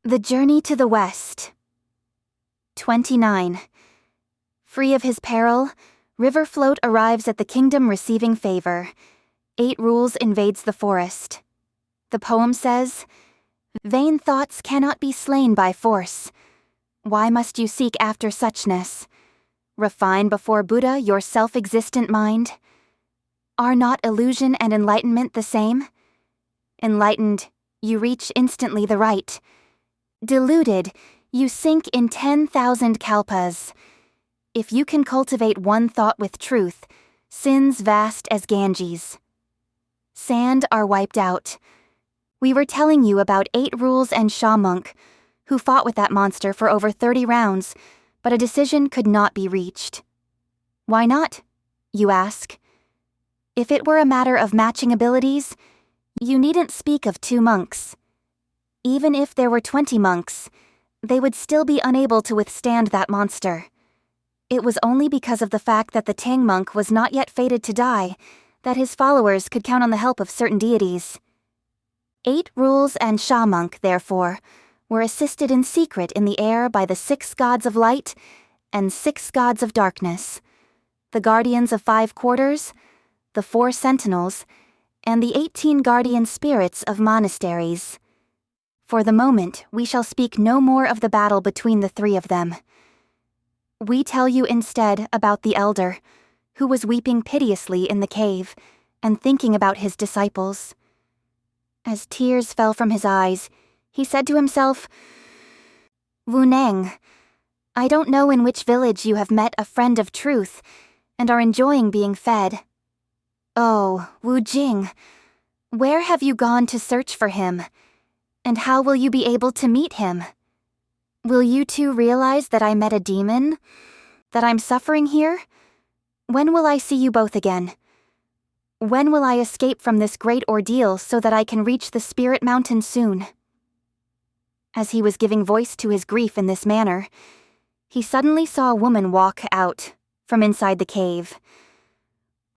The Journey to the West. 29. Free of his peril, Riverfloat arrives at the kingdom receiving favor. 8 Rules invades the forest. The poem says, "Vain thoughts cannot be slain by force. Why must you seek after suchness? Refine before Buddha your self-existent mind. Are not illusion and enlightenment the same? Enlightened, you reach instantly the right. Deluded, you sink in 10,000 kalpas. If you can cultivate one thought with truth, sins vast as Ganges. Sand are wiped out. We were telling you about 8 Rules and Shah Monk, who fought with that monster for over 30 rounds, but a decision could not be reached. Why not? You ask. If it were a matter of matching abilities, you needn't speak of 2 monks. Even if there were 20 monks, they would still be unable to withstand that monster. It was only because of the fact that the Tang monk was not yet fated to die that his followers could count on the help of certain deities. 8 Rules and Shah Monk, therefore, were assisted in secret in the air by the 6 gods of light and 6 gods of darkness, the guardians of 5 quarters, the 4 sentinels, and the 18 guardian spirits of monasteries. For the moment, we shall speak no more of the battle between the 3 of them. We tell you instead about the elder, who was weeping piteously in the cave and thinking about his disciples. As tears fell from his eyes, he said to himself, "Wuneng, I don't know in which village you have met a friend of truth and are enjoying being fed. Oh, Wu Jing, where have you gone to search for him? And how will you be able to meet him? Will you too realize that I met a demon? That I'm suffering here? When will I see you both again? When will I escape from this great ordeal so that I can reach the Spirit Mountain soon?" As he was giving voice to his grief in this manner, he suddenly saw a woman walk out from inside the cave.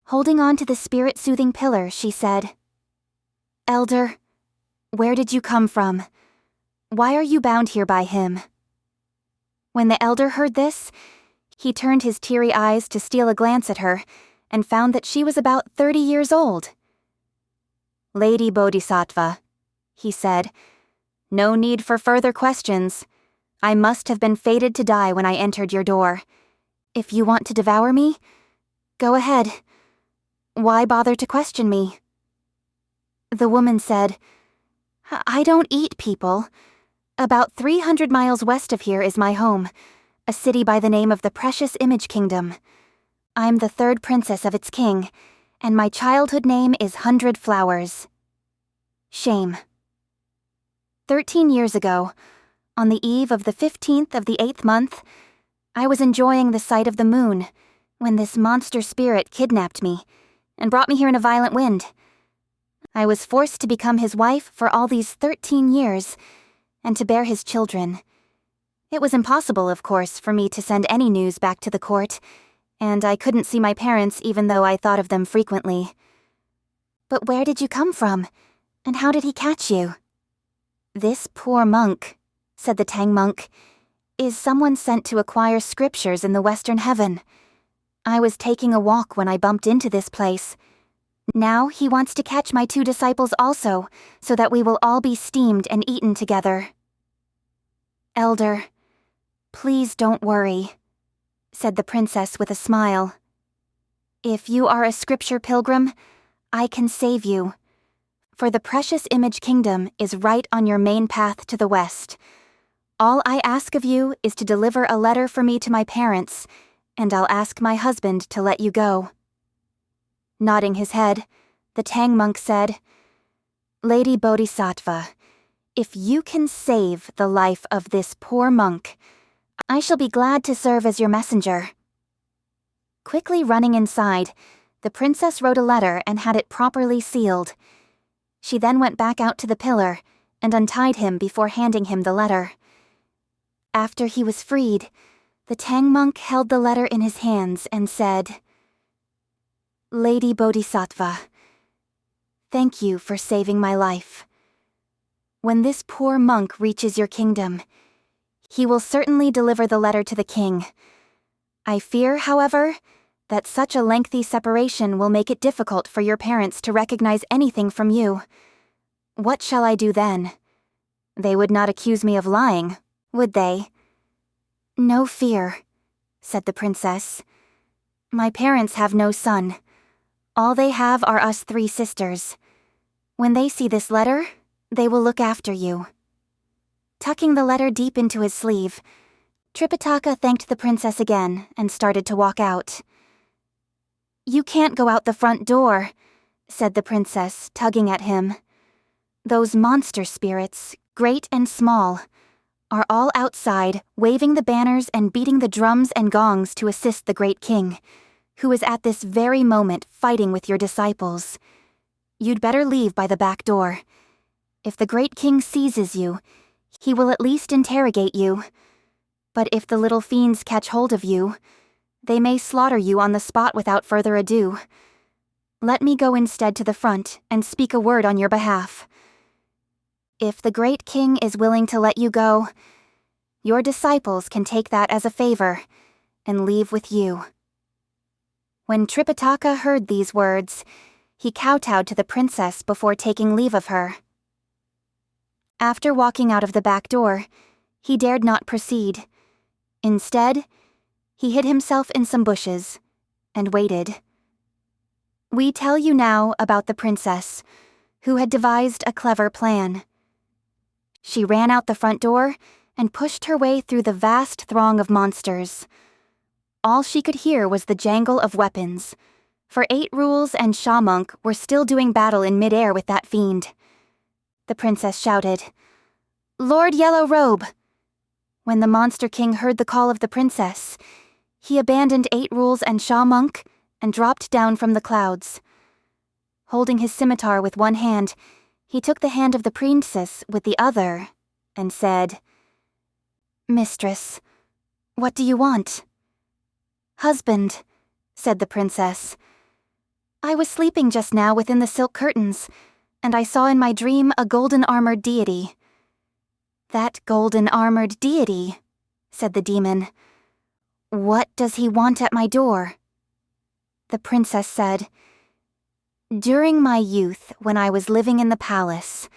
Holding on to the spirit-soothing pillar, she said, "Elder, where did you come from? Why are you bound here by him?" When the elder heard this, he turned his teary eyes to steal a glance at her and found that she was about 30 years old. "Lady Bodhisattva," he said, "no need for further questions. I must have been fated to die when I entered your door. If you want to devour me, go ahead. Why bother to question me?" The woman said, "I don't eat people. About 300 miles west of here is my home, a city by the name of the Precious Image Kingdom. I'm the 3rd princess of its king, and my childhood name is 100 Flowers. Shame." 13 years ago, on the eve of the 15th of the 8th month, I was enjoying the sight of the moon when this monster spirit kidnapped me and brought me here in a violent wind. I was forced to become his wife for all these 13 years and to bear his children. It was impossible, of course, for me to send any news back to the court, and I couldn't see my parents even though I thought of them frequently. "But where did you come from, and how did he catch you?" "This poor monk," said the Tang monk, "is someone sent to acquire scriptures in the Western Heaven. I was taking a walk when I bumped into this place. Now he wants to catch my 2 disciples also, so that we will all be steamed and eaten together." "Elder, please don't worry," said the princess with a smile. "If you are a scripture pilgrim, I can save you. For the Precious Image Kingdom is right on your main path to the west. All I ask of you is to deliver a letter for me to my parents, and I'll ask my husband to let you go." Nodding his head, the Tang monk said, "Lady Bodhisattva, if you can save the life of this poor monk, I shall be glad to serve as your messenger." Quickly running inside, the princess wrote a letter and had it properly sealed. She then went back out to the pillar and untied him before handing him the letter. After he was freed, the Tang monk held the letter in his hands and said, "Lady Bodhisattva, thank you for saving my life. When this poor monk reaches your kingdom, he will certainly deliver the letter to the king. I fear, however, that such a lengthy separation will make it difficult for your parents to recognize anything from you. What shall I do then? They would not accuse me of lying, would they? No fear, said the princess. My parents have no son. All they have are us 3 sisters. When they see this letter, they will look after you. Tucking the letter deep into his sleeve, Tripitaka thanked the princess again and started to walk out. You can't go out the front door, said the princess, tugging at him. Those monster spirits, great and small, are all outside, waving the banners and beating the drums and gongs to assist the great king, who is at this very moment fighting with your disciples. You'd better leave by the back door. If the great king seizes you, he will at least interrogate you. But if the little fiends catch hold of you, they may slaughter you on the spot without further ado. Let me go instead to the front and speak a word on your behalf. If the great king is willing to let you go, your disciples can take that as a favor and leave with you. When Tripitaka heard these words, he kowtowed to the princess before taking leave of her. After walking out of the back door, he dared not proceed. Instead, he hid himself in some bushes and waited. We tell you now about the princess, who had devised a clever plan. She ran out the front door and pushed her way through the vast throng of monsters. All she could hear was the jangle of weapons, for 8 Rules and Monk were still doing battle in midair with that fiend. The princess shouted, "Lord Yellow Robe!" When the Monster King heard the call of the princess, he abandoned 8 Rules and Monk and dropped down from the clouds. Holding his scimitar with one hand, he took the hand of the princess with the other and said, "Mistress, what do you want?" "Husband," said the princess. "I was sleeping just now within the silk curtains, and I saw in my dream a golden-armored deity." "That golden-armored deity," said the demon. "What does he want at my door?" The princess said, "During my youth, when I was living in the palace,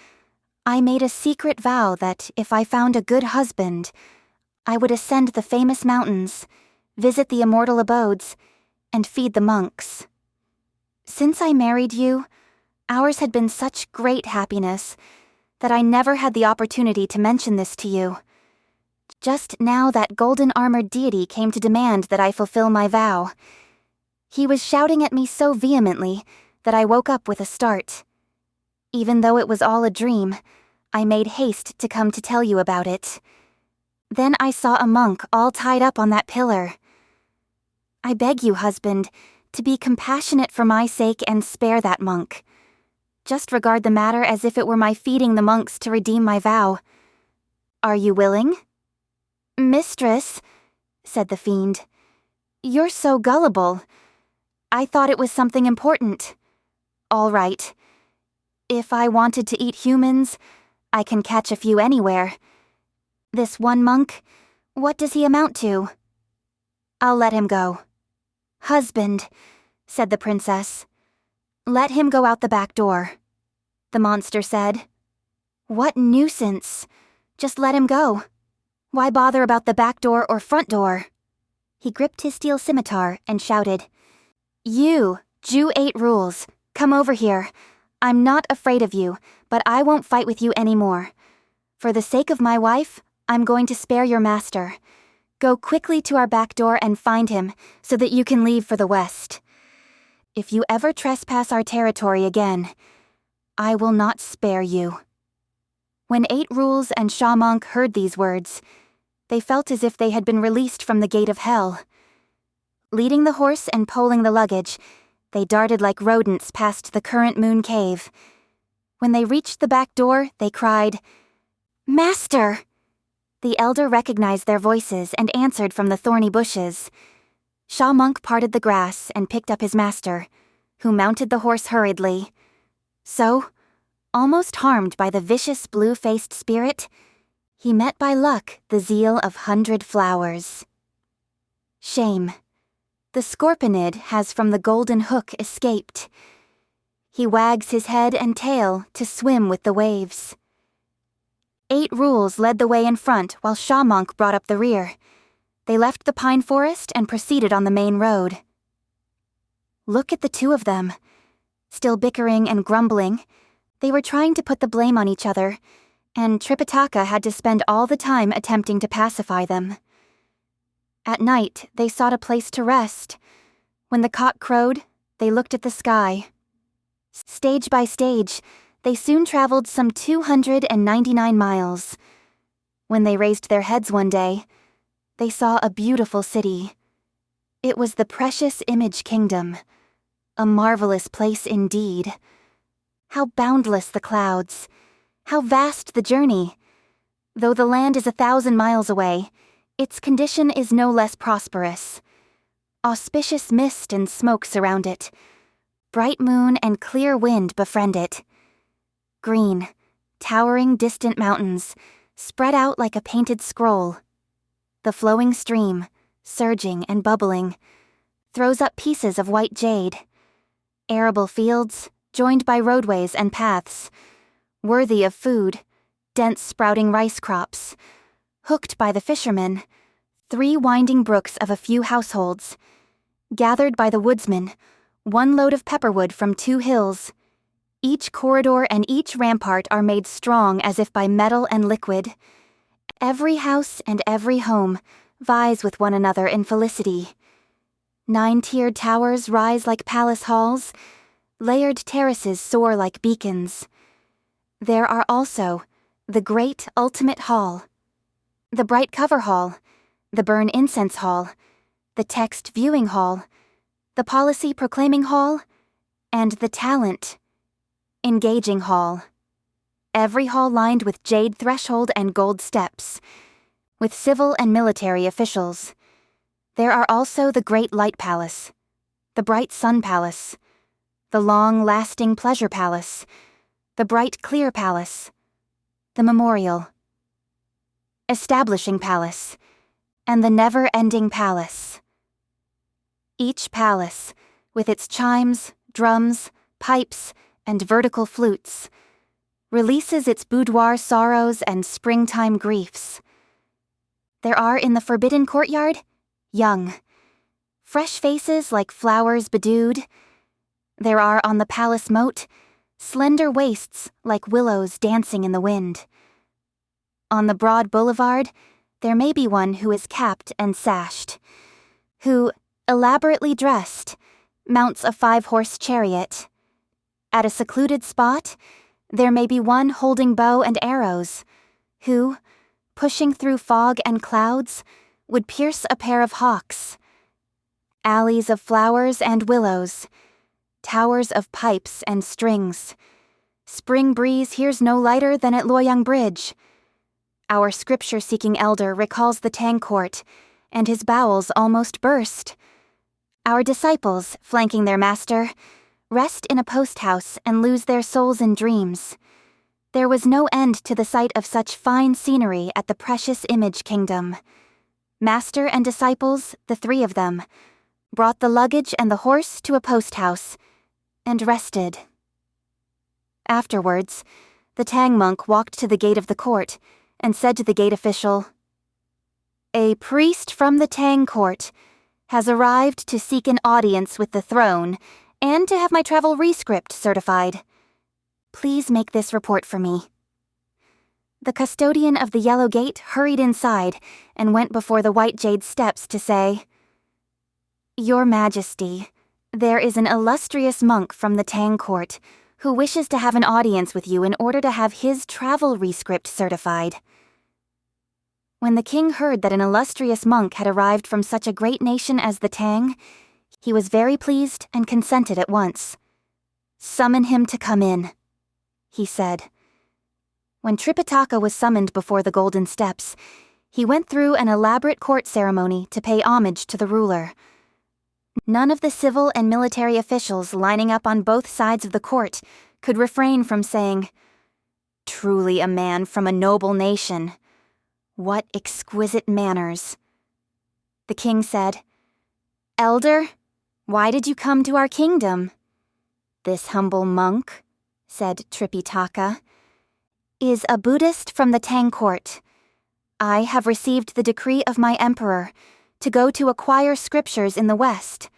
I made a secret vow that if I found a good husband, I would ascend the famous mountains, visit the immortal abodes, and feed the monks. Since I married you, ours had been such great happiness that I never had the opportunity to mention this to you. Just now that golden-armored deity came to demand that I fulfill my vow. He was shouting at me so vehemently that I woke up with a start. Even though it was all a dream, I made haste to come to tell you about it. Then I saw a monk all tied up on that pillar. I beg you, husband, to be compassionate for my sake and spare that monk. Just regard the matter as if it were my feeding the monks to redeem my vow. Are you willing?" "Mistress," said the fiend, "you're so gullible. I thought it was something important. All right. If I wanted to eat humans, I can catch a few anywhere. This one monk, what does he amount to? I'll let him go." "Husband," said the princess. "Let him go out the back door." The monster said, "What nuisance. Just let him go. Why bother about the back door or front door?" He gripped his steel scimitar and shouted, "You, Jew 8 Rules, come over here. I'm not afraid of you, but I won't fight with you anymore. For the sake of my wife, I'm going to spare your master. Go quickly to our back door and find him, so that you can leave for the west. If you ever trespass our territory again, I will not spare you." When 8 Rules and Monk heard these words, they felt as if they had been released from the gate of hell. Leading the horse and poling the luggage, they darted like rodents past the current moon cave. When they reached the back door, they cried, "Master!" The elder recognized their voices and answered from the thorny bushes. Monk parted the grass and picked up his master, who mounted the horse hurriedly. So, Almost harmed by the vicious blue-faced spirit, he met by luck the zeal of 100 flowers. Shame. The scorponid has from the golden hook escaped. He wags his head and tail to swim with the waves. 8 rules led the way in front while Shamonk brought up the rear. They left the pine forest and proceeded on the main road. Look at the 2 of them. Still bickering and grumbling, they were trying to put the blame on each other, and Tripitaka had to spend all the time attempting to pacify them. At night, they sought a place to rest. When the cock crowed, they looked at the sky. Stage by stage, they soon traveled some 299 miles. When they raised their heads one day, they saw a beautiful city. It was the precious Image Kingdom. A marvelous place indeed. How boundless the clouds. How vast the journey. Though the land is 1,000 miles away, its condition is no less prosperous. Auspicious mist and smoke surround it. Bright moon and clear wind befriend it. Green, towering distant mountains, spread out like a painted scroll. The flowing stream, surging and bubbling, throws up pieces of white jade. Arable fields, joined by roadways and paths, worthy of food, dense sprouting rice crops, hooked by the fishermen, 3 winding brooks of a few households, gathered by the woodsmen, 1 load of pepperwood from 2 hills. Each corridor and each rampart are made strong as if by metal and liquid. Every house and every home vies with one another in felicity. 9-tiered towers rise like palace halls. Layered terraces soar like beacons. There are also the great ultimate hall, the bright cover hall, the burn incense hall, the text viewing hall, the policy proclaiming hall, and the talent engaging hall. Every hall lined with jade threshold and gold steps, with civil and military officials. There are also the great light palace, the bright sun palace, the long-lasting pleasure palace, the bright clear palace, the memorial, establishing palace, and the never-ending palace. Each palace, with its chimes, drums, pipes, and vertical flutes, releases its boudoir sorrows and springtime griefs. There are in the forbidden courtyard, young, fresh faces like flowers bedewed. There are on the palace moat, slender waists like willows dancing in the wind. On the broad boulevard, there may be one who is capped and sashed, who, elaborately dressed, mounts a 5-horse chariot. At a secluded spot, there may be one holding bow and arrows, who, pushing through fog and clouds, would pierce a pair of hawks. Alleys of flowers and willows, towers of pipes and strings. Spring breeze here's no lighter than at Loyang Bridge. Our scripture-seeking elder recalls the Tang court, and his bowels almost burst. Our disciples, flanking their master, rest in a post-house and lose their souls in dreams. There was no end to the sight of such fine scenery at the precious Image Kingdom. Master and disciples, the 3 of them, brought the luggage and the horse to a post-house, and rested. Afterwards, the Tang monk walked to the gate of the court and said to the gate official, "A priest from the Tang court has arrived to seek an audience with the throne and to have my travel rescript certified. Please make this report for me." The custodian of the yellow gate hurried inside and went before the white jade steps to say, "Your Majesty, there is an illustrious monk from the Tang court who wishes to have an audience with you in order to have his travel rescript certified." When the king heard that an illustrious monk had arrived from such a great nation as the Tang, he was very pleased and consented at once. "Summon him to come in," he said. When Tripitaka was summoned before the golden steps, he went through an elaborate court ceremony to pay homage to the ruler. None of the civil and military officials lining up on both sides of the court could refrain from saying, "Truly a man from a noble nation. What exquisite manners." The king said, "Elder, why did you come to our kingdom?" "This humble monk," said Tripitaka, "is a Buddhist from the Tang court. I have received the decree of my emperor to go to acquire scriptures in the West.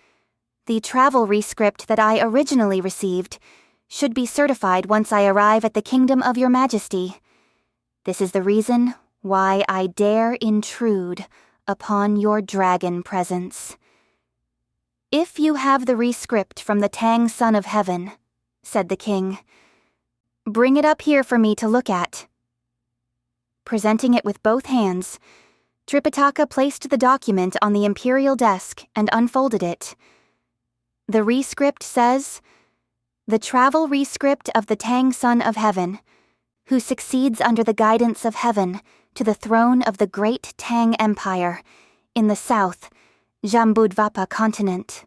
The travel rescript that I originally received should be certified once I arrive at the kingdom of your majesty. This is the reason why I dare intrude upon your dragon presence." "If you have the rescript from the Tang Son of Heaven," said the king, "bring it up here for me to look at." Presenting it with both hands, Tripitaka placed the document on the imperial desk and unfolded it. The rescript says, "The travel rescript of the Tang Son of Heaven, who succeeds under the guidance of heaven to the throne of the great Tang Empire in the south, Jambudvapa continent.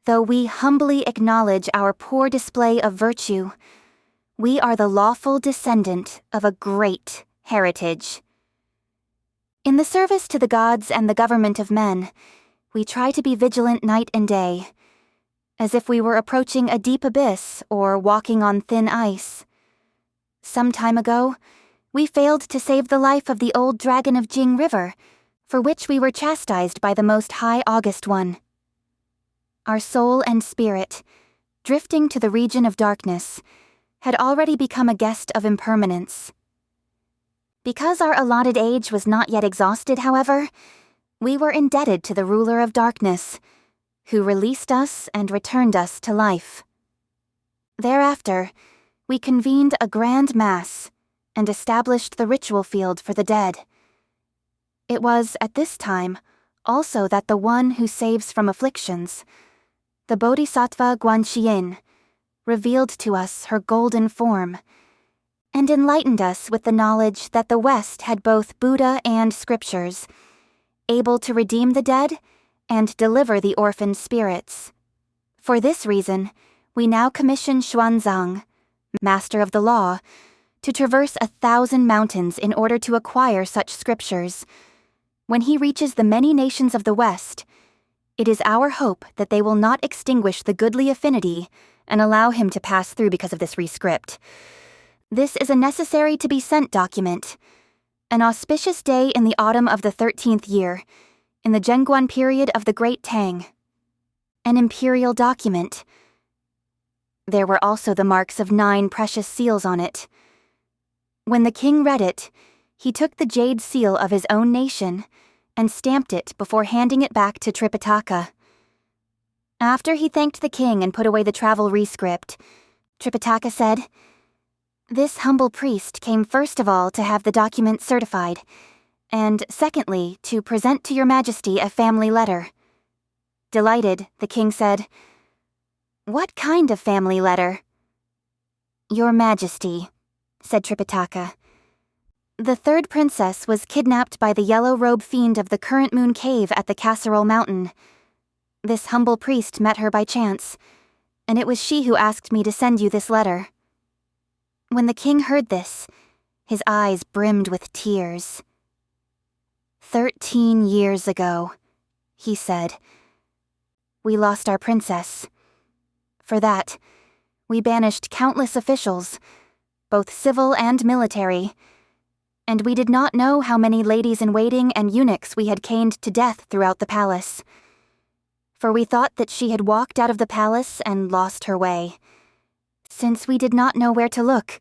Though we humbly acknowledge our poor display of virtue, we are the lawful descendant of a great heritage. In the service to the gods and the government of men, we try to be vigilant night and day, as if we were approaching a deep abyss or walking on thin ice. Some time ago, we failed to save the life of the old dragon of Jing River, for which we were chastised by the Most High August One. Our soul and spirit, drifting to the region of darkness, had already become a guest of impermanence. Because our allotted age was not yet exhausted, however, we were indebted to the ruler of darkness, who released us and returned us to life. Thereafter, we convened a grand mass and established the ritual field for the dead. It was at this time also that the one who saves from afflictions, the Bodhisattva Guanxian, revealed to us her golden form, and enlightened us with the knowledge that the West had both Buddha and scriptures, able to redeem the dead and deliver the orphaned spirits. For this reason, we now commission Xuanzang, master of the law, to traverse 1,000 mountains in order to acquire such scriptures. When he reaches the many nations of the West, it is our hope that they will not extinguish the goodly affinity and allow him to pass through because of this rescript. This is a necessary to be sent document. An auspicious day in the autumn of the 13th year, in the Zhenguan period of the Great Tang. An imperial document. There were also the marks of 9 precious seals on it. When the king read it, he took the jade seal of his own nation and stamped it before handing it back to Tripitaka. After he thanked the king and put away the travel rescript, Tripitaka said, "This humble priest came first of all to have the document certified, and secondly, to present to your majesty a family letter." Delighted, the king said, "What kind of family letter?" "Your majesty," said Tripitaka. "The third princess was kidnapped by the yellow robe fiend of the Current Moon Cave at the Casserole Mountain. This humble priest met her by chance, and it was she who asked me to send you this letter." When the king heard this, his eyes brimmed with tears. 13 years ago, he said, we lost our princess. For that, we banished countless officials, both civil and military, and we did not know how many ladies-in-waiting and eunuchs we had caned to death throughout the palace. For we thought that she had walked out of the palace and lost her way. Since we did not know where to look,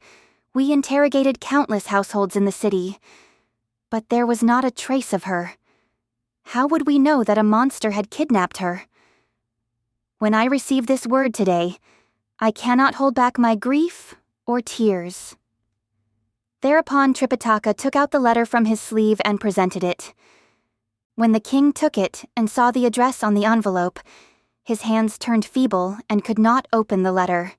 we interrogated countless households in the city, but there was not a trace of her. How would we know that a monster had kidnapped her? When I receive this word today, I cannot hold back my grief or tears. Thereupon Tripitaka took out the letter from his sleeve and presented it. When the king took it and saw the address on the envelope, his hands turned feeble and could not open the letter.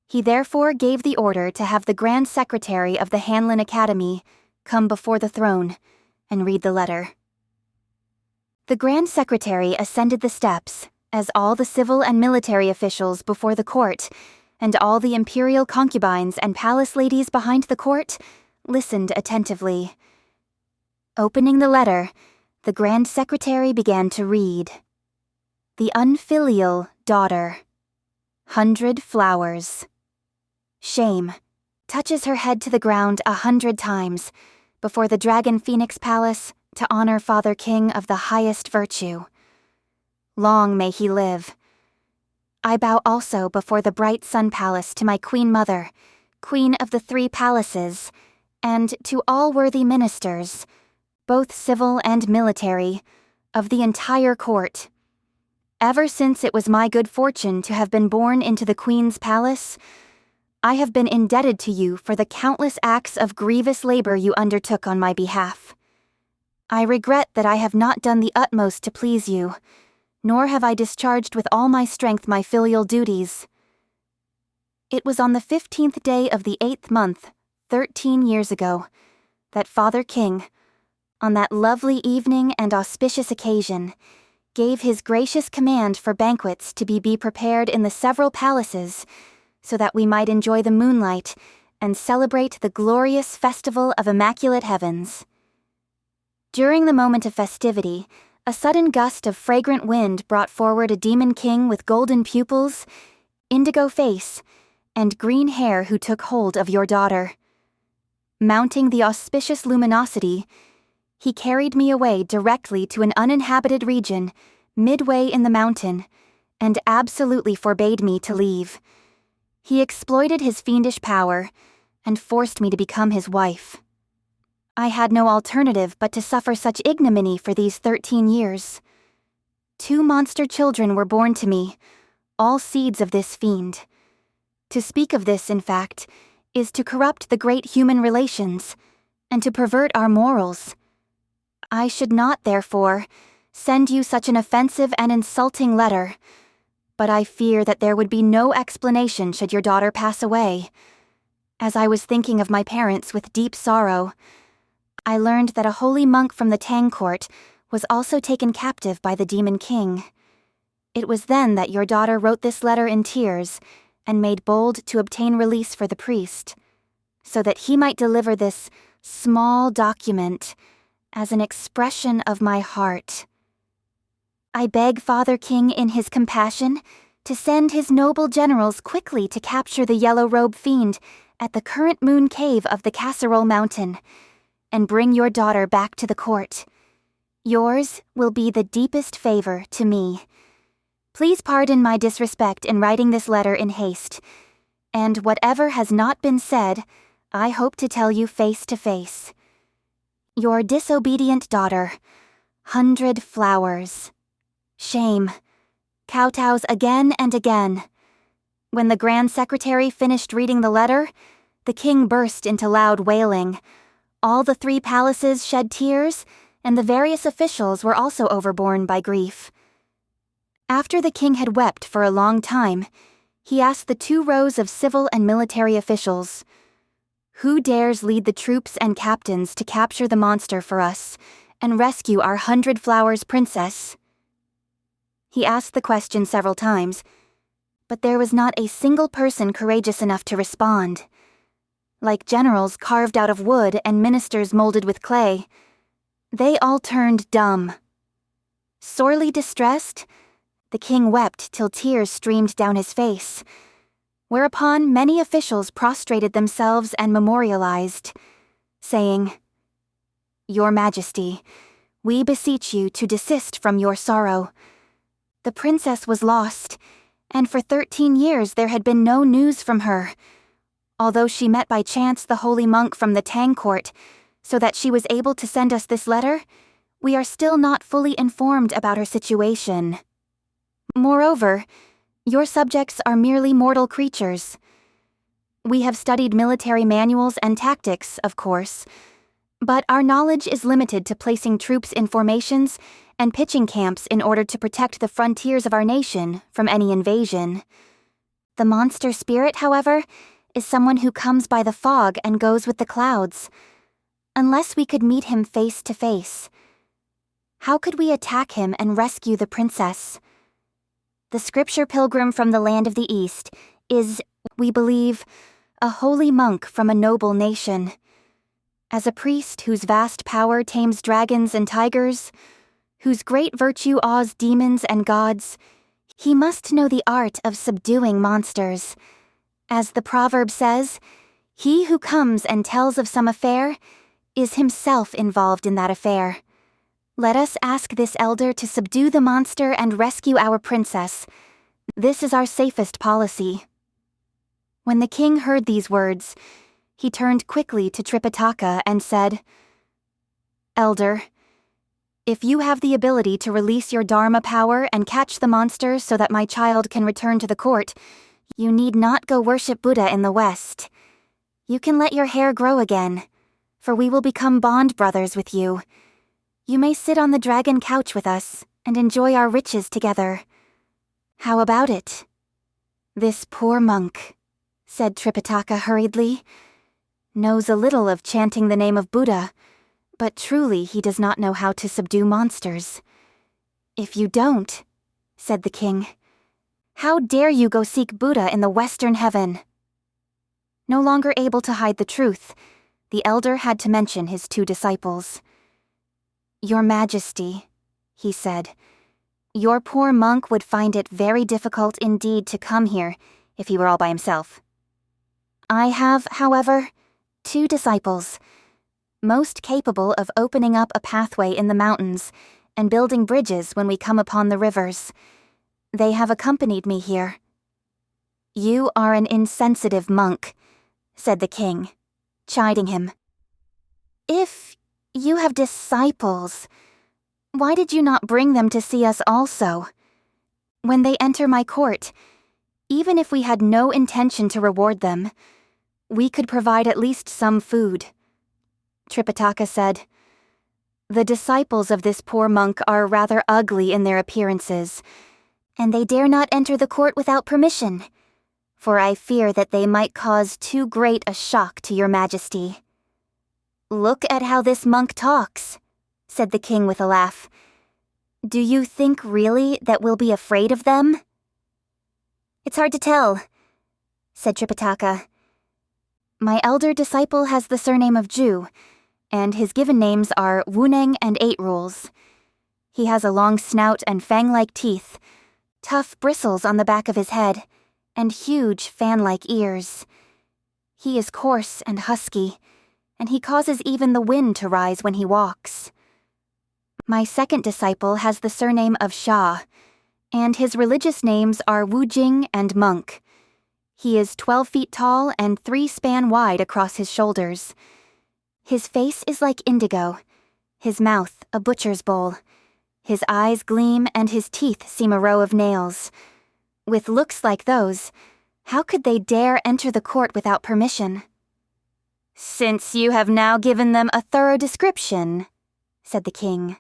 He therefore gave the order to have the Grand Secretary of the Hanlin Academy come before the throne and read the letter. The Grand Secretary ascended the steps, as all the civil and military officials before the court, and all the imperial concubines and palace ladies behind the court listened attentively. Opening the letter, the Grand Secretary began to read. The unfilial daughter. 100 flowers. Shame. Touches her head to the ground 100 times before the Dragon Phoenix Palace to honor Father King of the highest virtue. Long may he live. I bow also before the bright Sun Palace to my Queen Mother, Queen of the 3 Palaces, and to all worthy ministers, both civil and military, of the entire court. Ever since it was my good fortune to have been born into the Queen's palace, I have been indebted to you for the countless acts of grievous labor you undertook on my behalf. I regret that I have not done the utmost to please you, nor have I discharged with all my strength my filial duties. It was on the 15th day of the 8th month, 13 years ago, that Father King, on that lovely evening and auspicious occasion, gave his gracious command for banquets to be prepared in the several palaces, so that we might enjoy the moonlight and celebrate the glorious festival of immaculate heavens. During the moment of festivity, a sudden gust of fragrant wind brought forward a demon king with golden pupils, indigo face, and green hair who took hold of your daughter. Mounting the auspicious luminosity, he carried me away directly to an uninhabited region, midway in the mountain, and absolutely forbade me to leave. He exploited his fiendish power, and forced me to become his wife. I had no alternative but to suffer such ignominy for these 13 years. 2 monster children were born to me, all seeds of this fiend. To speak of this, in fact, is to corrupt the great human relations, and to pervert our morals. I should not, therefore, send you such an offensive and insulting letter, but I fear that there would be no explanation should your daughter pass away. As I was thinking of my parents with deep sorrow, I learned that a holy monk from the Tang court was also taken captive by the Demon King. It was then that your daughter wrote this letter in tears and made bold to obtain release for the priest, so that he might deliver this small document as an expression of my heart. I beg Father King in his compassion to send his noble generals quickly to capture the yellow-robe fiend at the current moon cave of the Casserole Mountain, and bring your daughter back to the court. Yours will be the deepest favor to me. Please pardon my disrespect in writing this letter in haste, and whatever has not been said, I hope to tell you face to face. Your disobedient daughter, 100 flowers. Shame. Kowtows again and again. When the Grand Secretary finished reading the letter, the king burst into loud wailing. All the 3 palaces shed tears, and the various officials were also overborne by grief. After the king had wept for a long time, he asked the 2 rows of civil and military officials, "Who dares lead the troops and captains to capture the monster for us and rescue our 100 flowers princess?" He asked the question several times, but there was not a single person courageous enough to respond. Like generals carved out of wood and ministers molded with clay, they all turned dumb. Sorely distressed, the king wept till tears streamed down his face, whereupon many officials prostrated themselves and memorialized, saying, "Your Majesty, we beseech you to desist from your sorrow. The princess was lost, and for 13 years there had been no news from her. Although she met by chance the holy monk from the Tang court, so that she was able to send us this letter, we are still not fully informed about her situation. Moreover, your subjects are merely mortal creatures. We have studied military manuals and tactics, of course, but our knowledge is limited to placing troops in formations and pitching camps in order to protect the frontiers of our nation from any invasion. The monster spirit, however, is someone who comes by the fog and goes with the clouds. Unless we could meet him face to face, how could we attack him and rescue the princess? The scripture pilgrim from the land of the East is we believe, a holy monk from a noble nation. As a priest whose vast power tames dragons and tigers, whose great virtue awes demons and gods, he must know the art of subduing monsters. As the proverb says, he who comes and tells of some affair is himself involved in that affair. Let us ask this elder to subdue the monster and rescue our princess. This is our safest policy." When the king heard these words, he turned quickly to Tripitaka and said, "Elder, if you have the ability to release your Dharma power and catch the monster so that my child can return to the court, you need not go worship Buddha in the West. You can let your hair grow again, for we will become bond brothers with you. You may sit on the dragon couch with us and enjoy our riches together. How about it?" "This poor monk," said Tripitaka hurriedly, "knows a little of chanting the name of Buddha, but truly he does not know how to subdue monsters." "If you don't," said the king, "how dare you go seek Buddha in the Western heaven?" No longer able to hide the truth, the elder had to mention his 2 disciples. "Your Majesty," he said, "your poor monk would find it very difficult indeed to come here if he were all by himself. I have, however, 2 disciples, most capable of opening up a pathway in the mountains and building bridges when we come upon the rivers. They have accompanied me here." "You are an insensitive monk," said the king, chiding him. "If you have disciples, why did you not bring them to see us also? When they enter my court, even if we had no intention to reward them, we could provide at least some food." Tripitaka said, "The disciples of this poor monk are rather ugly in their appearances, and they dare not enter the court without permission, for I fear that they might cause too great a shock to your Majesty." "Look at how this monk talks," said the king with a laugh. "Do you think really that we'll be afraid of them?" "It's hard to tell," said Tripitaka. "My elder disciple has the surname of Ju, and his given names are Wukong and 8 Rules. He has a long snout and fang-like teeth, tough bristles on the back of his head, and huge fan-like ears. He is coarse and husky, and he causes even the wind to rise when he walks. My second disciple has the surname of Sha, and his religious names are Wujing and Monk. He is 12 feet tall and 3 span wide across his shoulders. His face is like indigo, his mouth a butcher's bowl. His eyes gleam and his teeth seem a row of nails. With looks like those, how could they dare enter the court without permission?" "Since you have now given them a thorough description," said the king,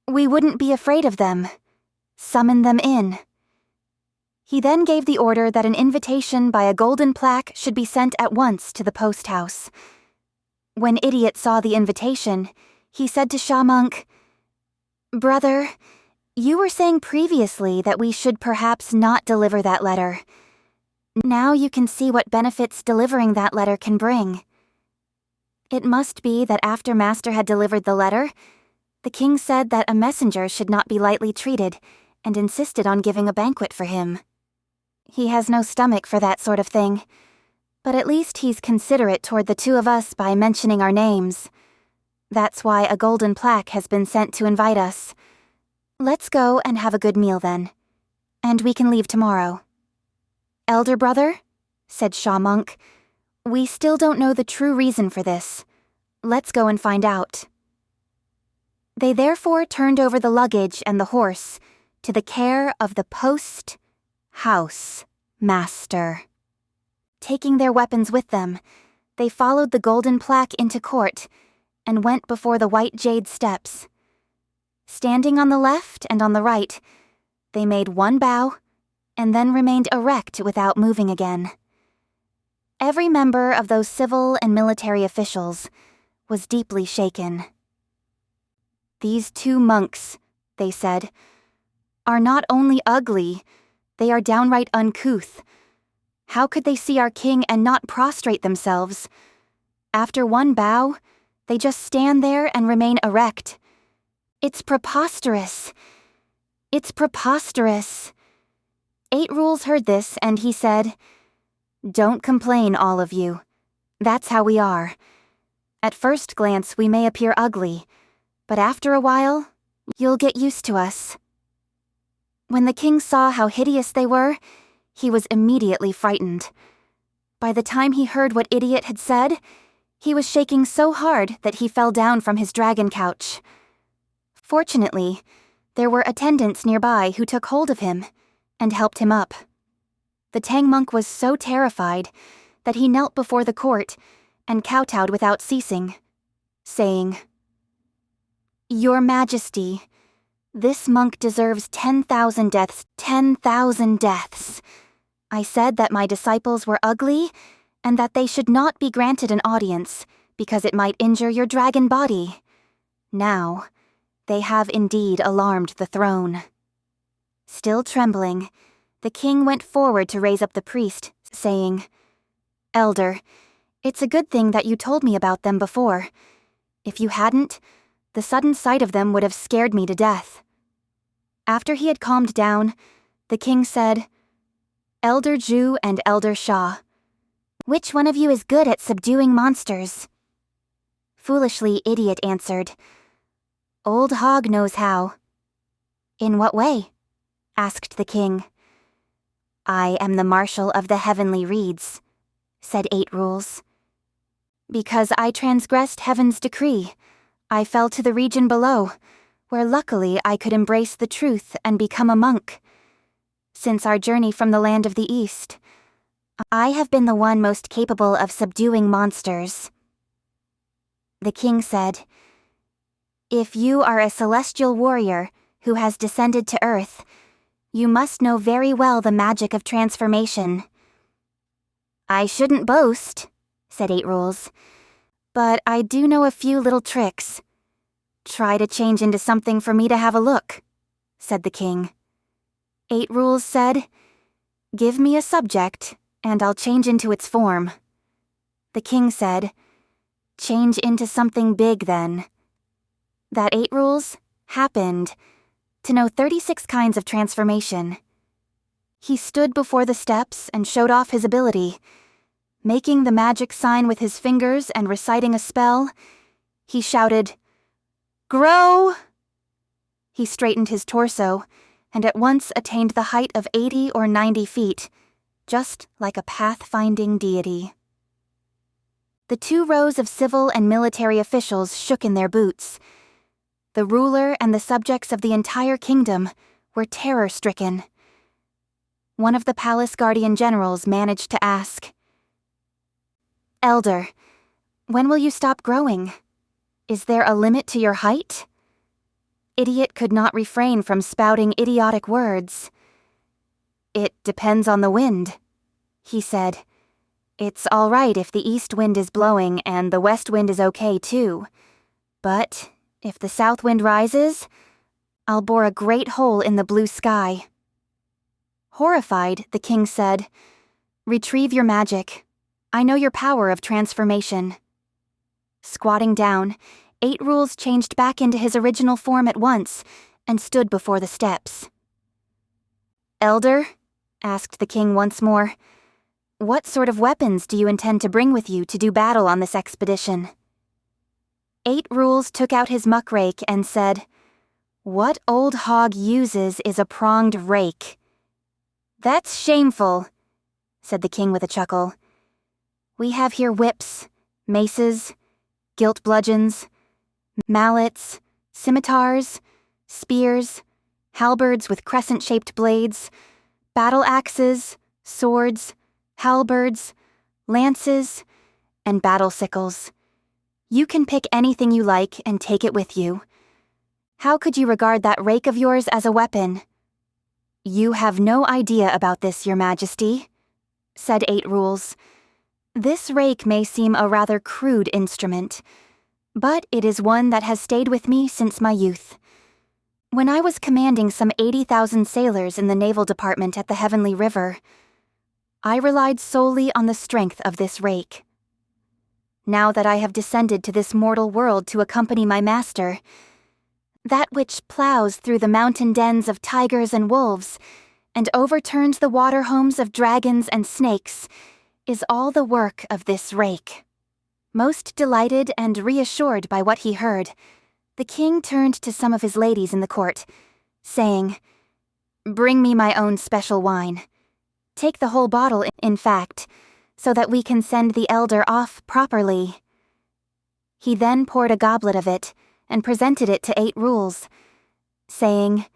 "we wouldn't be afraid of them. Summon them in." He then gave the order that an invitation by a golden plaque should be sent at once to the post house. When Idiot saw the invitation, he said to Sha Monk, "Brother, you were saying previously that we should perhaps not deliver that letter. Now you can see what benefits delivering that letter can bring. It must be that after Master had delivered the letter, the king said that a messenger should not be lightly treated and insisted on giving a banquet for him. He has no stomach for that sort of thing, but at least he's considerate toward the 2 of us by mentioning our names. That's why a golden plaque has been sent to invite us. Let's go and have a good meal then, and we can leave tomorrow." "Elder brother," said Sha Monk, "we still don't know the true reason for this. Let's go and find out." They therefore turned over the luggage and the horse to the care of the post-house master. Taking their weapons with them, they followed the golden plaque into court and went before the white jade steps. Standing on the left and on the right, they made one bow and then remained erect without moving again. Every member of those civil and military officials was deeply shaken. "These 2 monks," they said, "are not only ugly, they are downright uncouth. How could they see our king and not prostrate themselves? After one bow, they just stand there and remain erect. It's preposterous. It's preposterous. 8 Rules heard this and he said, "Don't complain, all of you. That's how we are. At first glance, we may appear ugly, but after a while, you'll get used to us." When the king saw how hideous they were, he was immediately frightened. By the time he heard what Idiot had said, he was shaking so hard that he fell down from his dragon couch. Fortunately, there were attendants nearby who took hold of him and helped him up. The Tang monk was so terrified that he knelt before the court and kowtowed without ceasing, saying, "Your Majesty, this monk deserves 10,000 deaths, 10,000 deaths. I said that my disciples were ugly and that they should not be granted an audience because it might injure your dragon body. Now, they have indeed alarmed the throne." Still trembling, the king went forward to raise up the priest, saying, "Elder, it's a good thing that you told me about them before. If you hadn't, the sudden sight of them would have scared me to death." After he had calmed down, the king said, "Elder Zhu and Elder Shah, which one of you is good at subduing monsters?" Foolishly, Idiot answered, "Old Hog knows how." "In what way?" asked the king. "I am the Marshal of the Heavenly Reeds," said 8 Rules. "Because I transgressed heaven's decree, I fell to the region below, where luckily I could embrace the truth and become a monk. Since our journey from the land of the East, I have been the one most capable of subduing monsters." The king said, "If you are a celestial warrior who has descended to Earth, you must know very well the magic of transformation." "I shouldn't boast," said 8 Rules, "but I do know a few little tricks." "Try to change into something for me to have a look," said the king. 8 Rules said, "Give me a subject, and I'll change into its form." The king said, "Change into something big then." That 8 Rules happened to know 36 kinds of transformation. He stood before the steps and showed off his ability. Making the magic sign with his fingers and reciting a spell, he shouted, "Grow!" He straightened his torso and at once attained the height of 80 or 90 feet, just like a pathfinding deity. The 2 rows of civil and military officials shook in their boots. The ruler and the subjects of the entire kingdom were terror-stricken. One of the palace guardian generals managed to ask, "Elder, when will you stop growing? Is there a limit to your height?" Idiot could not refrain from spouting idiotic words. "It depends on the wind," he said. "It's all right if the east wind is blowing and the west wind is okay too. But if the south wind rises, I'll bore a great hole in the blue sky." Horrified, the king said, "Retrieve your magic. I know your power of transformation." Squatting down, 8 Rules changed back into his original form at once and stood before the steps. "Elder," asked the king once more, "what sort of weapons do you intend to bring with you to do battle on this expedition?" 8 Rules took out his muckrake and said, "What Old Hog uses is a pronged rake." "That's shameful," said the king with a chuckle. "We have here whips, maces, gilt bludgeons, mallets, scimitars, spears, halberds with crescent-shaped blades, battle axes, swords, halberds, lances, and battle sickles. You can pick anything you like and take it with you. How could you regard that rake of yours as a weapon?" "You have no idea about this, Your Majesty," said 8 Rules. "This rake may seem a rather crude instrument, but it is one that has stayed with me since my youth. When I was commanding some 80,000 sailors in the naval department at the Heavenly River, I relied solely on the strength of this rake. Now that I have descended to this mortal world to accompany my master, that which plows through the mountain dens of tigers and wolves, and overturns the water homes of dragons and snakes, is all the work of this rake. Most delighted and reassured by what he heard, the king turned to some of his ladies in the court, saying, "Bring me my own special wine. Take the whole bottle, in fact, so that we can send the elder off properly." He then poured a goblet of it and presented it to 8 rules, saying,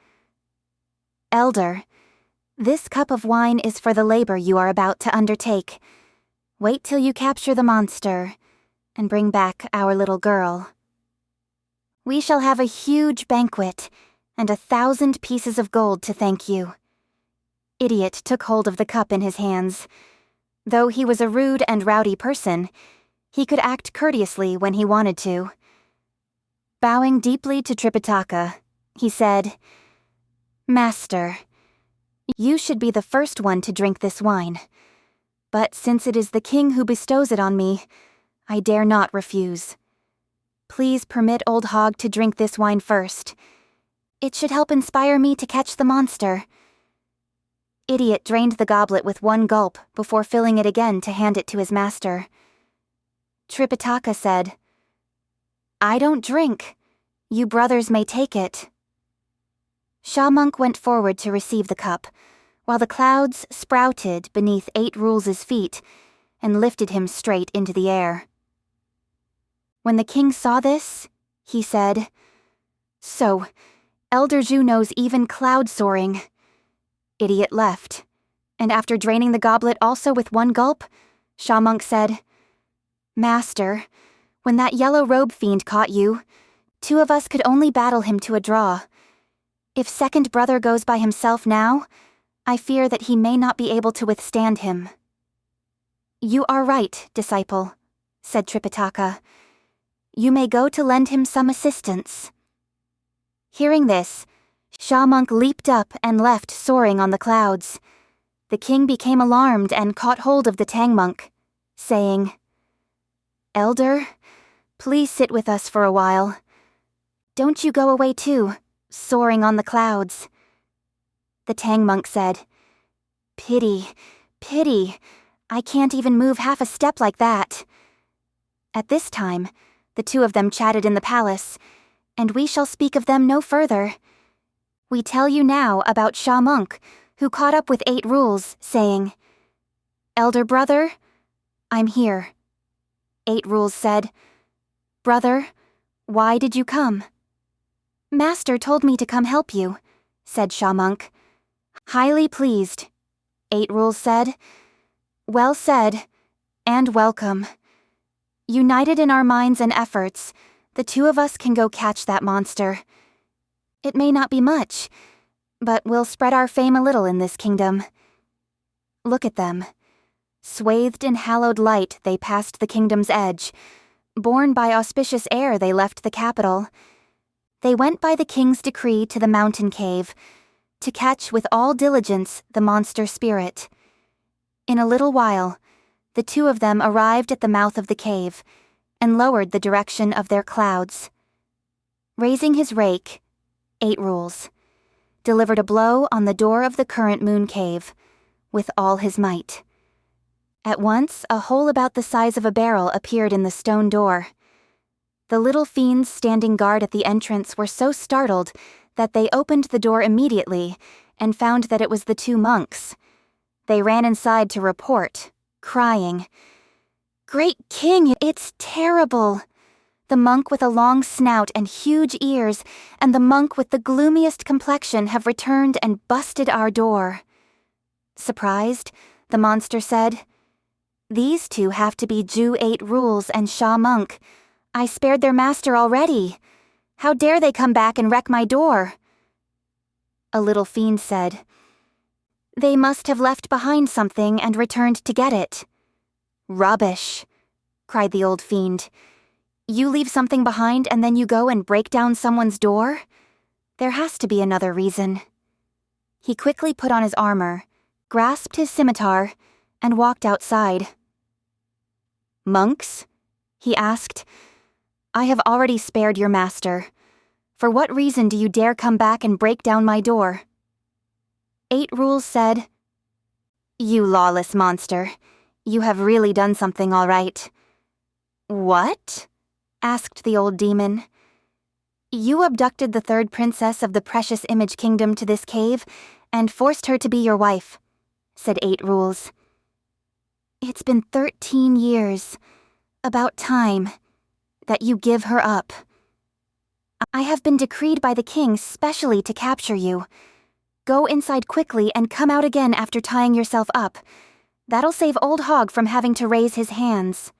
"Elder, this cup of wine is for the labor you are about to undertake. Wait till you capture the monster and bring back our little girl. We shall have a huge banquet and 1,000 pieces of gold to thank you." Idiot took hold of the cup in his hands. Though he was a rude and rowdy person, he could act courteously when he wanted to. Bowing deeply to Tripitaka, he said, "Master, you should be the first one to drink this wine. But since it is the king who bestows it on me, I dare not refuse. Please permit Old Hog to drink this wine first. It should help inspire me to catch the monster." Idiot drained the goblet with 1 gulp before filling it again to hand it to his master. Tripitaka said, "I don't drink. You brothers may take it." Shamunk went forward to receive the cup, while the clouds sprouted beneath 8 Rules' feet and lifted him straight into the air. When the king saw this, he said, "So, Elder Zhu knows even cloud soaring." Idiot left, and after draining the goblet also with 1 gulp, Shamunk said, "Master, when that yellow robe fiend caught you, 2 of us could only battle him to a draw. If second brother goes by himself now, I fear that he may not be able to withstand him." "You are right, disciple," said Tripitaka. "You may go to lend him some assistance." Hearing this, Shamunk leaped up and left soaring on the clouds. The king became alarmed and caught hold of the Tang monk, saying, "Elder, please sit with us for a while. Don't you go away too, soaring on the clouds." The Tang monk said, "Pity, pity, I can't even move half a step like that." At this time, the 2 of them chatted in the palace, and we shall speak of them no further. We tell you now about Shamunk, who caught up with 8 Rules, saying, "Elder brother, I'm here." 8 Rules said, "Brother, why did you come?" "Master told me to come help you," said Shamunk. "Highly pleased," 8 Rules said. "Well said, and welcome. United in our minds and efforts, the 2 of us can go catch that monster. It may not be much, but we'll spread our fame a little in this kingdom." Look at them. Swathed in hallowed light, they passed the kingdom's edge. Borne by auspicious air, they left the capital. They went by the king's decree to the mountain cave, to catch with all diligence the monster spirit. In a little while, the 2 of them arrived at the mouth of the cave, and lowered the direction of their clouds. Raising his rake, 8 Rules, delivered a blow on the door of the current moon cave, with all his might. At once, a hole about the size of a barrel appeared in the stone door. The little fiends standing guard at the entrance were so startled that they opened the door immediately and found that it was the 2 monks. They ran inside to report, crying, "Great king, it's terrible! The monk with a long snout and huge ears, and the monk with the gloomiest complexion have returned and busted our door." Surprised, the monster said, "These 2 have to be Jew 8 Rules and Sha Monk. I spared their master already. How dare they come back and wreck my door?" A little fiend said, "They must have left behind something and returned to get it." "Rubbish," cried the old fiend. "You leave something behind and then you go and break down someone's door? There has to be another reason." He quickly put on his armor, grasped his scimitar, and walked outside. "Monks?" he asked. "I have already spared your master. For what reason do you dare come back and break down my door?" 8 Rules said, "You lawless monster. You have really done something all right." "What?" asked the old demon. "You abducted the 3rd princess of the precious image kingdom to this cave and forced her to be your wife," said 8 Rules. "It's been 13 years. About time that you give her up. I have been decreed by the king specially to capture you. Go inside quickly and come out again after tying yourself up. That'll save Old Hog from having to raise his hands."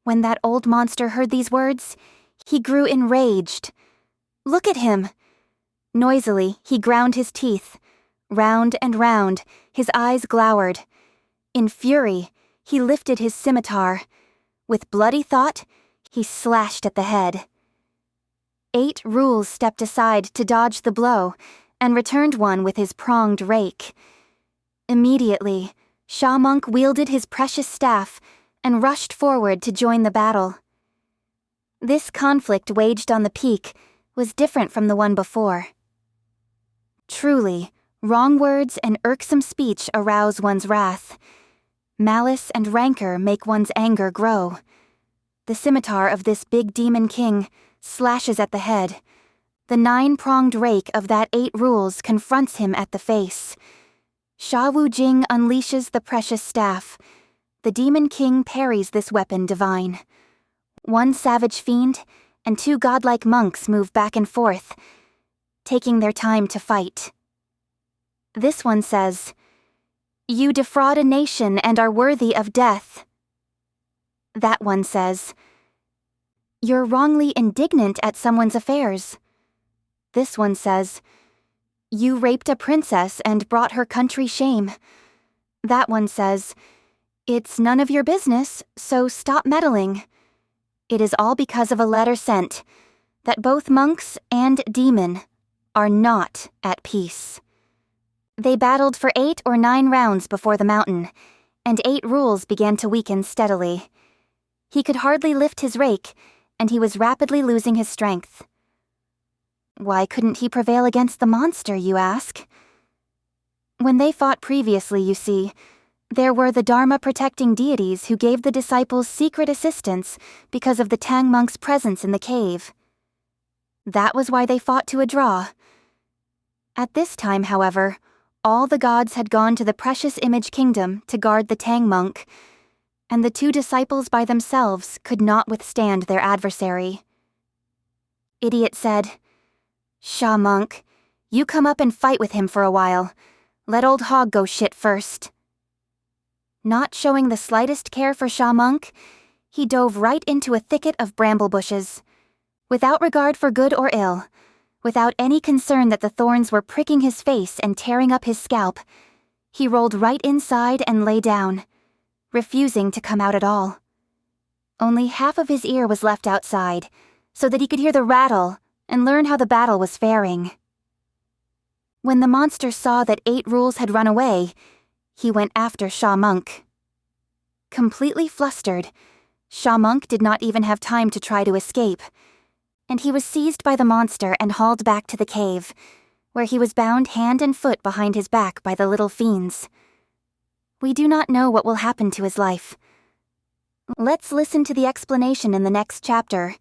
When that old monster heard these words, he grew enraged. Look at him! Noisily, he ground his teeth. Round and round, his eyes glowered. In fury, he lifted his scimitar. With bloody thought, he slashed at the head. 8 Rules stepped aside to dodge the blow and returned one with his pronged rake. Immediately, Sha Monk wielded his precious staff and rushed forward to join the battle. This conflict waged on the peak was different from the one before. Truly, wrong words and irksome speech arouse one's wrath. Malice and rancor make one's anger grow. The scimitar of this big demon king slashes at the head. The 9-pronged rake of that 8 Rules confronts him at the face. Sha Wu Jing unleashes the precious staff. The demon king parries this weapon divine. 1 savage fiend and 2 godlike monks move back and forth, taking their time to fight. This one says, "You defraud a nation and are worthy of death." That one says, "You're wrongly indignant at someone's affairs." This one says, "You raped a princess and brought her country shame." That one says, "It's none of your business, so stop meddling." It is all because of a letter sent, that both monks and demon are not at peace. They battled for 8 or 9 rounds before the mountain, and 8 Rules began to weaken steadily. He could hardly lift his rake, and he was rapidly losing his strength. Why couldn't he prevail against the monster, you ask? When they fought previously, you see, there were the Dharma-protecting deities who gave the disciples secret assistance because of the Tang monk's presence in the cave. That was why they fought to a draw. At this time, however, all the gods had gone to the precious image kingdom to guard the Tang monk, and the 2 disciples by themselves could not withstand their adversary. Idiot said, "Sha Monk, you come up and fight with him for a while. Let Old Hog go shit first." Not showing the slightest care for Sha Monk, he dove right into a thicket of bramble bushes. Without regard for good or ill, without any concern that the thorns were pricking his face and tearing up his scalp, he rolled right inside and lay down, refusing to come out at all. Only half of his ear was left outside, so that he could hear the rattle and learn how the battle was faring. When the monster saw that 8 Rules had run away, he went after Sha Monk. Completely flustered, Sha Monk did not even have time to try to escape, and he was seized by the monster and hauled back to the cave, where he was bound hand and foot behind his back by the little fiends. We do not know what will happen to his life. Let's listen to the explanation in the next chapter.